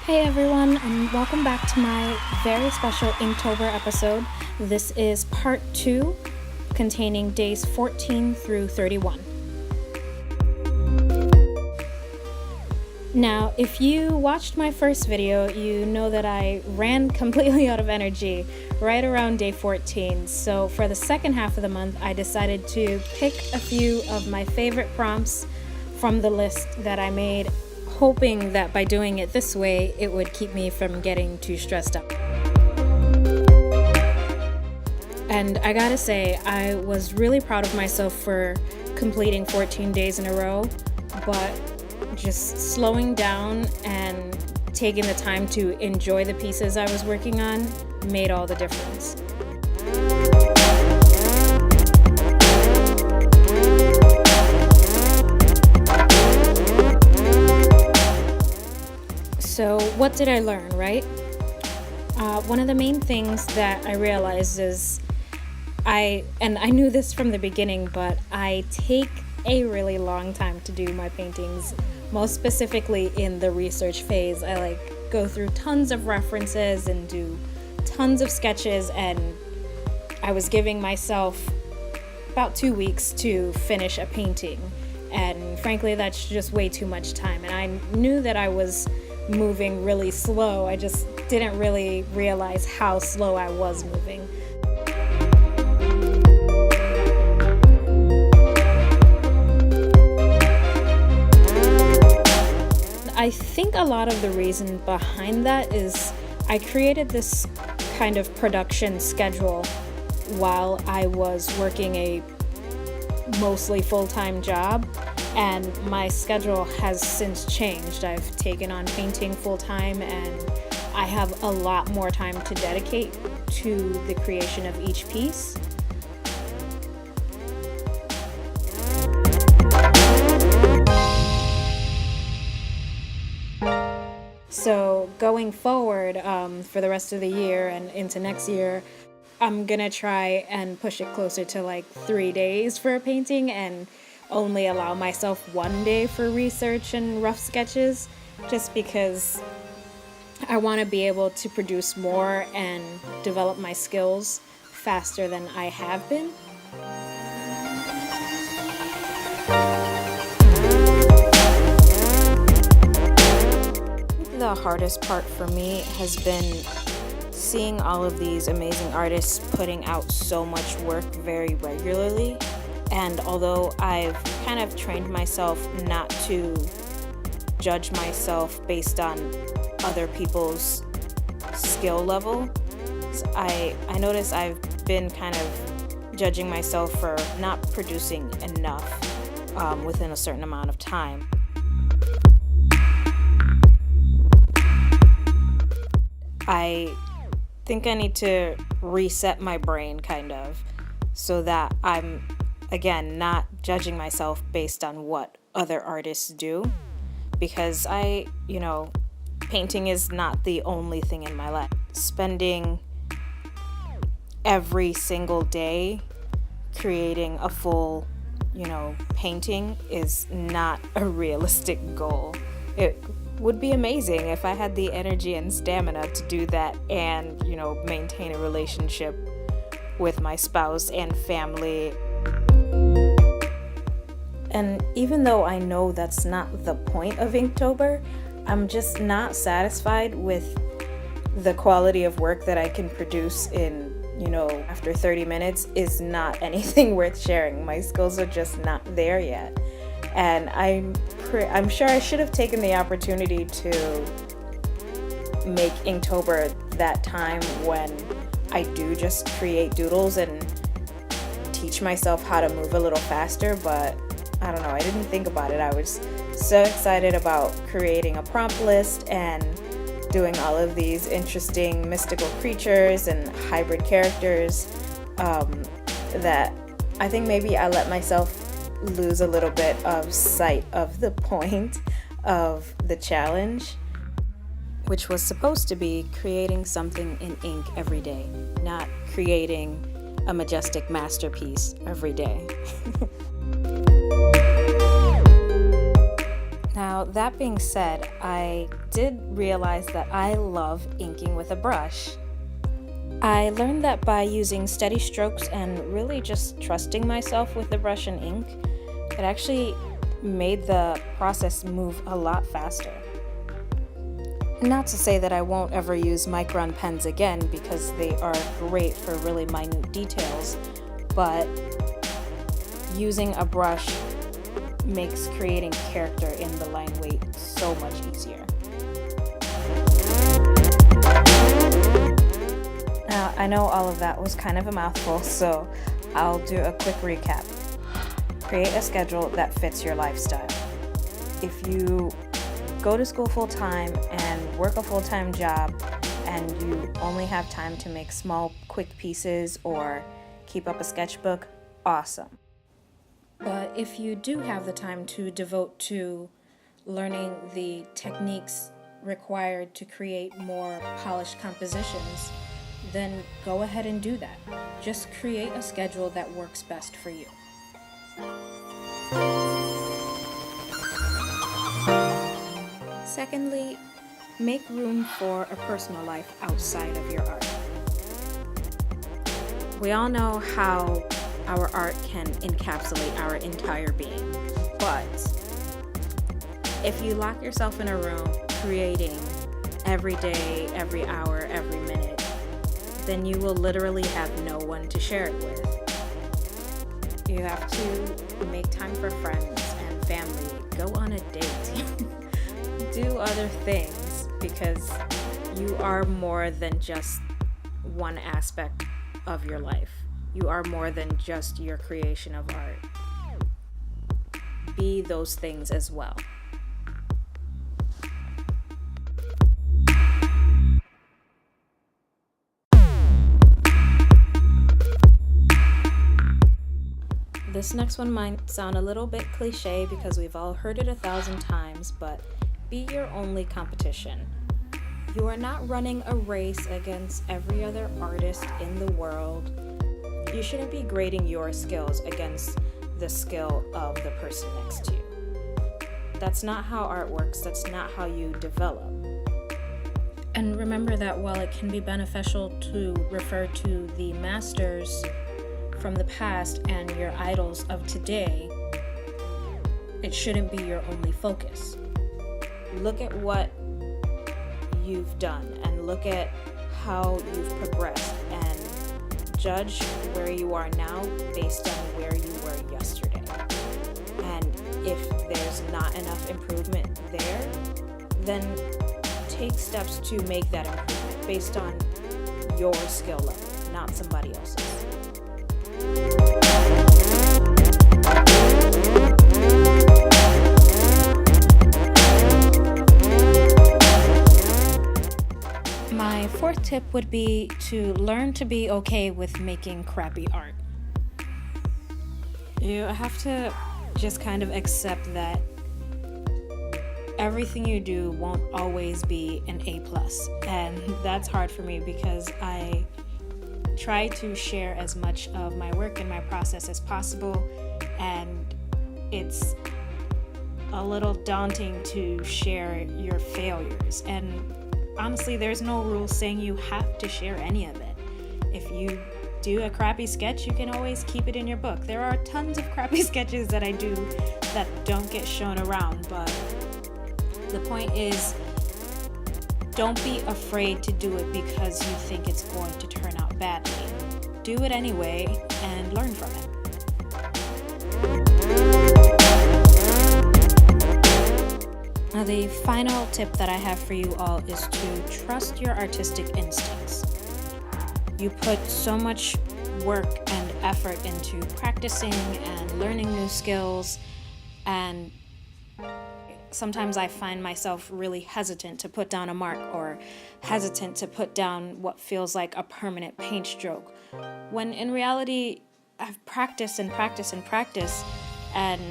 Hey everyone, and welcome back to my very special Inktober episode. This is part 2, containing days 14 through 31. Now, if you watched my first video, you know that I ran completely out of energy right around day 14. So for the second half of the month, I decided to pick a few of my favorite prompts from the list that I made, hoping that by doing it this way, it would keep me from getting too stressed out. And I gotta say, I was really proud of myself for completing 14 days in a row, but just slowing down and taking the time to enjoy the pieces I was working on made all the difference. So what did I learn, right? One of the main things that I realized is I knew this from the beginning, but I take a really long time to do my paintings, most specifically in the research phase. I go through tons of references and do tons of sketches, and I was giving myself about 2 weeks to finish a painting. And frankly, that's just way too much time. And I knew that I was moving really slow. I just didn't really realize how slow I was moving. I think a lot of the reason behind that is I created this kind of production schedule while I was working a mostly full-time job, and my schedule has since changed. I've taken on painting full-time, and I have a lot more time to dedicate to the creation of each piece. So going forward, for the rest of the year and into next year, I'm gonna try and push it closer to 3 days for a painting and only allow myself 1 day for research and rough sketches, just because I want to be able to produce more and develop my skills faster than I have been. The hardest part for me has been seeing all of these amazing artists putting out so much work very regularly. And although I've kind of trained myself not to judge myself based on other people's skill level, I notice I've been kind of judging myself for not producing enough within a certain amount of time. I think I need to reset my brain kind of, so that I'm, again, not judging myself based on what other artists do, because painting is not the only thing in my life. Spending every single day creating a full, painting is not a realistic goal. It would be amazing if I had the energy and stamina to do that and, maintain a relationship with my spouse and family. And even though I know that's not the point of Inktober, I'm just not satisfied with the quality of work that I can produce in, after 30 minutes is not anything worth sharing. My skills are just not there yet. And I'm sure I should have taken the opportunity to make Inktober that time when I do just create doodles and teach myself how to move a little faster, but I don't know, I didn't think about it. I was so excited about creating a prompt list and doing all of these interesting mystical creatures and hybrid characters that I think maybe I let myself lose a little bit of sight of the point of the challenge, which was supposed to be creating something in ink every day, not creating a majestic masterpiece every day. Now, Now, that being said, I did realize that I love inking with a brush. I learned that by using steady strokes and really just trusting myself with the brush and ink, it actually made the process move a lot faster. Not to say that I won't ever use micron pens again, because they are great for really minute details, but using a brush makes creating character in the line weight so much easier. Now, I know all of that was kind of a mouthful, so I'll do a quick recap. Create a schedule that fits your lifestyle. If you go to school full-time and work a full-time job and you only have time to make small, quick pieces or keep up a sketchbook, awesome. But if you do have the time to devote to learning the techniques required to create more polished compositions, then go ahead and do that. Just create a schedule that works best for you. Secondly, make room for a personal life outside of your art. We all know how our art can encapsulate our entire being, but if you lock yourself in a room creating every day, every hour, every minute, then you will literally have no one to share it with. You have to make time for friends and family, go on a date, do other things, because you are more than just one aspect of your life. You are more than just your creation of art. Be those things as well. This next one might sound a little bit cliche because we've all heard it 1,000 times, but be your only competition. You are not running a race against every other artist in the world. You shouldn't be grading your skills against the skill of the person next to you. That's not how art works. That's not how you develop. And remember that while it can be beneficial to refer to the masters from the past and your idols of today, it shouldn't be your only focus. Look at what you've done and look at how you've progressed and judge where you are now based on where you were yesterday. And if there's not enough improvement there, then take steps to make that improvement based on your skill level, not somebody else's. My fourth tip would be to learn to be okay with making crappy art. You have to just kind of accept that everything you do won't always be an A+, and that's hard for me because I try to share as much of my work and my process as possible, and it's a little daunting to share your failures. And honestly, there's no rule saying you have to share any of it. If you do a crappy sketch, you can always keep it in your book. There are tons of crappy sketches that I do that don't get shown around, but the point is, don't be afraid to do it because you think it's going to turn out badly. Do it anyway and learn from it. Now, the final tip that I have for you all is to trust your artistic instincts. You put so much work and effort into practicing and learning new skills, and sometimes I find myself really hesitant to put down a mark or hesitant to put down what feels like a permanent paint stroke, when in reality I've practiced and practiced and practiced, and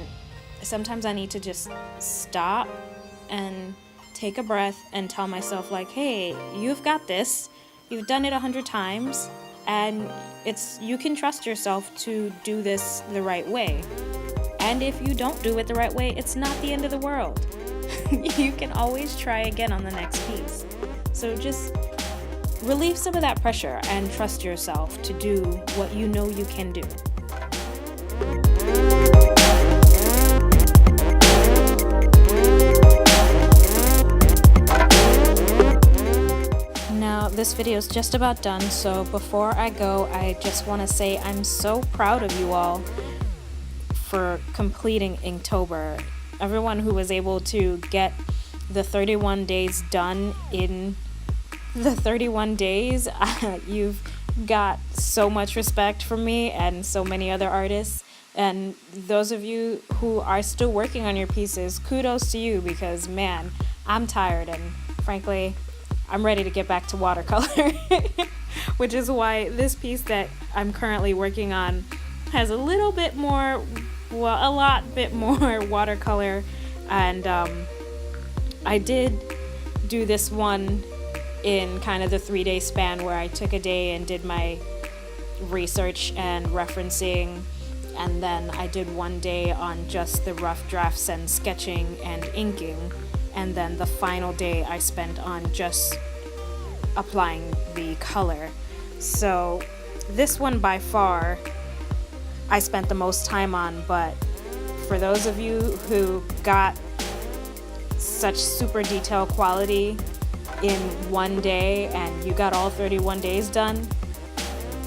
sometimes I need to just stop and take a breath and tell myself, like, hey, you've got this, you've done it 100 times, and you can trust yourself to do this the right way. And if you don't do it the right way, it's not the end of the world. you can always try again on the next piece. So just relieve some of that pressure and trust yourself to do what you know you can do. Now this video is just about done, so before I go, I just want to say I'm so proud of you all for completing Inktober. Everyone who was able to get the 31 days done in the 31 days, you've got so much respect from me and so many other artists. And those of you who are still working on your pieces, kudos to you, because man, I'm tired and frankly, I'm ready to get back to watercolor, which is why this piece that I'm currently working on has a little bit more, well, a lot bit more watercolor. And I did do this one in kind of the 3-day span where I took a day and did my research and referencing, and then I did 1 day on just the rough drafts and sketching and inking, and then the final day I spent on just applying the color. So this one by far I spent the most time on, but for those of you who got such super detailed quality in 1 day and you got all 31 days done,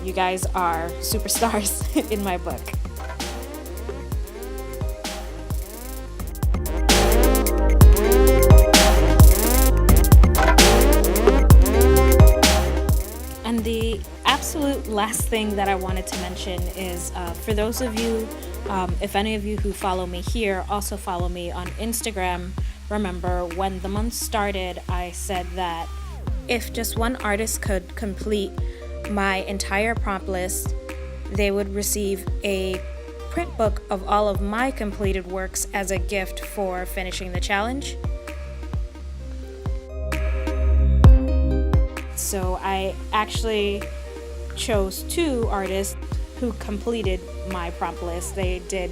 you guys are superstars in my book. And the absolute last thing that I wanted to mention is for those of you, if any of you who follow me here also follow me on Instagram, remember when the month started, I said that if just one artist could complete my entire prompt list, they would receive a print book of all of my completed works as a gift for finishing the challenge. So I actually chose 2 artists who completed my prompt list. They did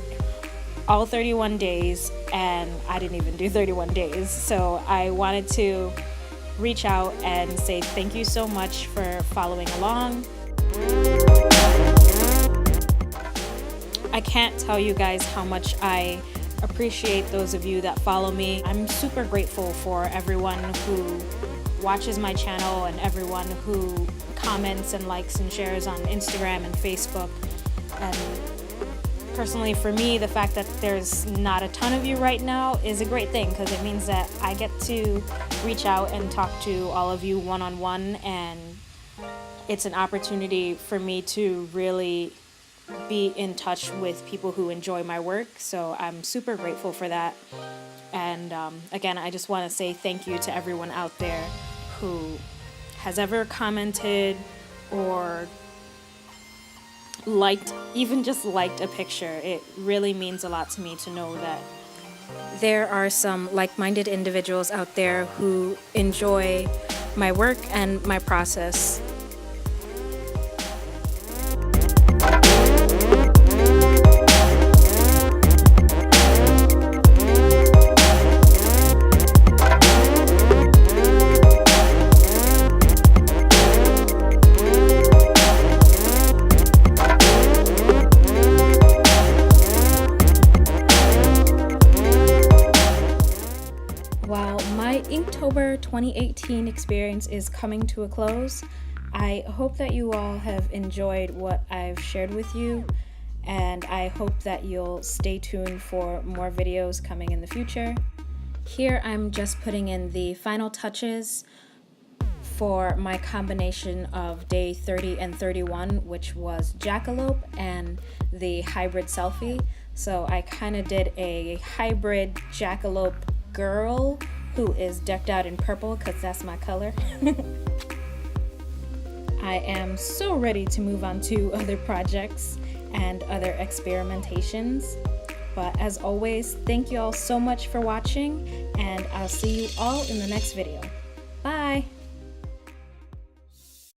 all 31 days and I didn't even do 31 days. So I wanted to reach out and say thank you so much for following along. I can't tell you guys how much I appreciate those of you that follow me. I'm super grateful for everyone who watches my channel and everyone who comments and likes and shares on Instagram and Facebook. And personally for me, the fact that there's not a ton of you right now is a great thing, because it means that I get to reach out and talk to all of you one-on-one, and it's an opportunity for me to really be in touch with people who enjoy my work. So I'm super grateful for that. And again, I just want to say thank you to everyone out there who has ever commented or liked, even just liked a picture. It really means a lot to me to know that there are some like-minded individuals out there who enjoy my work and my process. While my Inktober 2018 experience is coming to a close, I hope that you all have enjoyed what I've shared with you, and I hope that you'll stay tuned for more videos coming in the future. Here I'm just putting in the final touches for my combination of day 30 and 31, which was Jackalope and the hybrid selfie. So I kind of did a hybrid Jackalope girl who is decked out in purple because that's my color. I am so ready to move on to other projects and other experimentations. But as always, thank you all so much for watching, and I'll see you all in the next video.